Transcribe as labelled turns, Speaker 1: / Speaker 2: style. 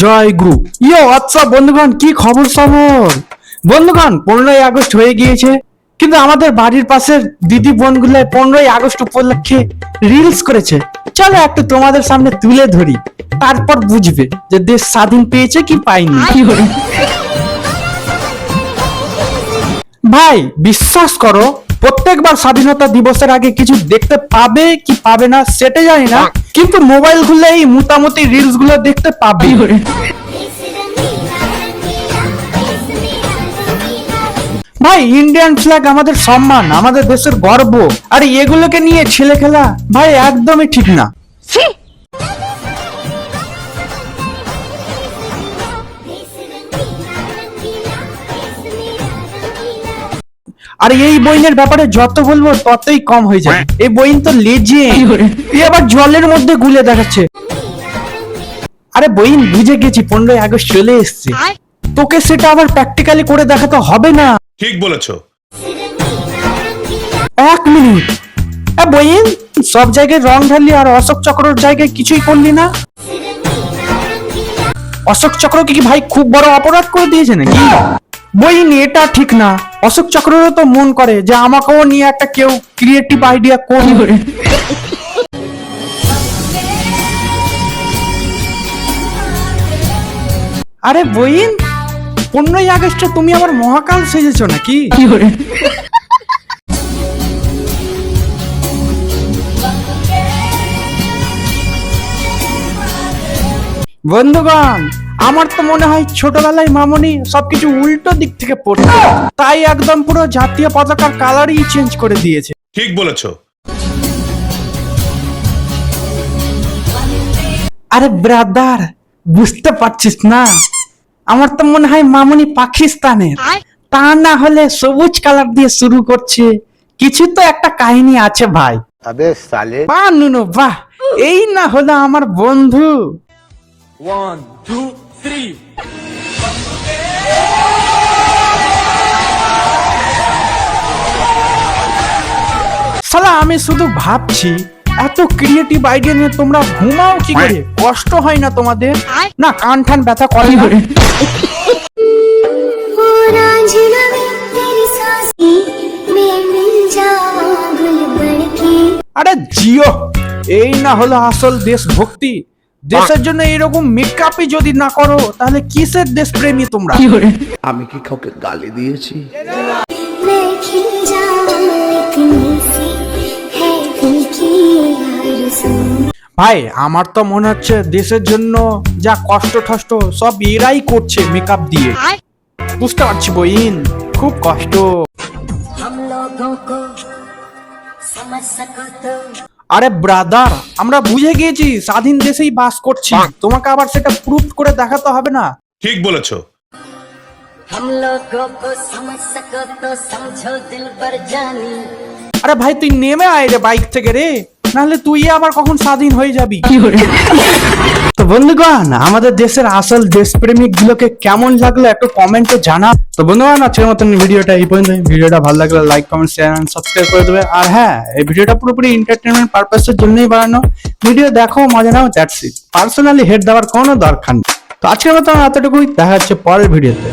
Speaker 1: জয় গুরু। আচ্ছা বন্ধুগণ, কি খবর সবর? বন্ধুগণ, 15ই আগস্ট হয়ে গিয়েছে, কিন্তু আমাদের বাড়ির পাশের দিদি বোনগুলো 15ই আগস্ট উপলক্ষে রিলস করেছে। চলো একটু তোমাদের সামনে তুলে ধরি, তারপর বুঝবে যে দেশ স্বাধীন পেয়েছে কি পাইনি। ভাই বিশ্বাস করো, প্রত্যেকবার স্বাধীনতা দিবসের আগে কিছু দেখতে পাবে কি পাবে না সেটা জানি না, কিন্তু মোবাইল খুললে এই মোটামুটি রিলস গুলো দেখতে পাবে। ভাই ইন্ডিয়ান ফ্ল্যাগ আমাদের সম্মান, আমাদের দেশের গর্ব, আর এগুলোকে নিয়ে ছেলে খেলা ভাই একদমই ঠিক না। আর এই বইনের ব্যাপারে যত বলবো ততই কম হয়ে যাবে। এই বইন তো লেজেন্ড, তুই আবার জলের মধ্যে গুলে দেখাচ্ছে। আরে বইন, বুঝে গেছি 15ই আগস্ট চলে এসছে, তোকে সেটা আবার প্র্যাকটিক্যালি করে দেখাতে হবে না।
Speaker 2: ঠিক বলেছো।
Speaker 1: এক মিনিট, বইন সব জায়গায় রং ঢাললি আর অশোক চক্রর জায়গায় কিছুই করলি না। অশোক চক্রকে কি ভাই খুব বড় অপরাধ করে দিয়েছে নাকি? বইন এটা ঠিক না। অশোক চক্রেরও তো মন করে যে আমাকেও নিয়ে একটা কেউ ক্রিয়েটিভ আইডিয়া করবে। আরে বইন, 15ই আগস্টে তুমি আমার মহাকাল সেজেছো নাকি? বন্ধুগণ, আমার তো মনে হয় ছোটবেলায় মামনি সবকিছু উল্টো দিক থেকে পড়তো, তাই একদম পুরো জাতীয় পতাকার কালারই চেঞ্জ করে দিয়েছে।
Speaker 2: ঠিক বলেছো।
Speaker 1: আরে ব্রাদার, বুঝতে পারছিস না? আমার তো মনে হয় মামনি পাকিস্তানের, তা না হলে সবুজ কালার দিয়ে শুরু করছে। কিছু তো একটা কাহিনী আছে ভাই।
Speaker 3: अबे साले।
Speaker 1: বাহ নুনু বাহ, এই না হলো আমার বন্ধু।
Speaker 4: 1 2 3
Speaker 1: শালা আমি শুধু ভাবছি, এত ক্রিয়েটিভ আইডিয়া নিয়ে তোমরা ঘুমাও কি করে? কষ্ট হয় না তোমাদের? না কান ঠান ব্যথা করে না? আরে জিও, এই না হলো আসল দেশভক্তি। দেশের জন্য এরকম মেকআপই যদি না করো তাহলে কিসের দেশপ্রেমী তোমরা?
Speaker 3: আমি কি কাউকে গালি দিয়েছি?
Speaker 1: ভাই আমার তো মনে হচ্ছে দেশের জন্য যা কষ্ট ঠষ্ট সব এরাই করছে মেকআপ দিয়ে। বুঝতে পারছি বইন, খুব কষ্ট। আরে ব্রাদার, আমরা বুঝে গিয়েছি স্বাধীন দেশেই বাস করছি, তোমাকে আবার সেটা প্রুফ করে দেখাতে হবে না।
Speaker 2: ঠিক বলেছো।
Speaker 1: আরে ভাই তুই নেমে আয় রে বাইক থেকে রে, নাহলে তুই আবার কখন স্বাধীন হয়ে যাবি। তো বন্ধুগণ, আমাদের দেশের আসল দেশপ্রেমিক গুলোকে কেমন লাগলো একটু কমেন্টে জানা। তো বন্ধুগণ, আজকের মতন ভিডিওটা এই পর্যন্ত। ভিডিওটা ভালো লাগলে like comment share and subscribe করে দেবে। আর হ্যাঁ, এই ভিডিওটা পুরোপুরি এন্টারটেইনমেন্ট পারপাসের জন্যই বানানো। ভিডিও দেখো, মজা নাও, দ্যাটস ইট। পার্সোনালি হেড দেওয়ার কোনো দরকার নেই। তো আজকের মতন এতটুকুই, দেখা হচ্ছে পরের ভিডিওতে।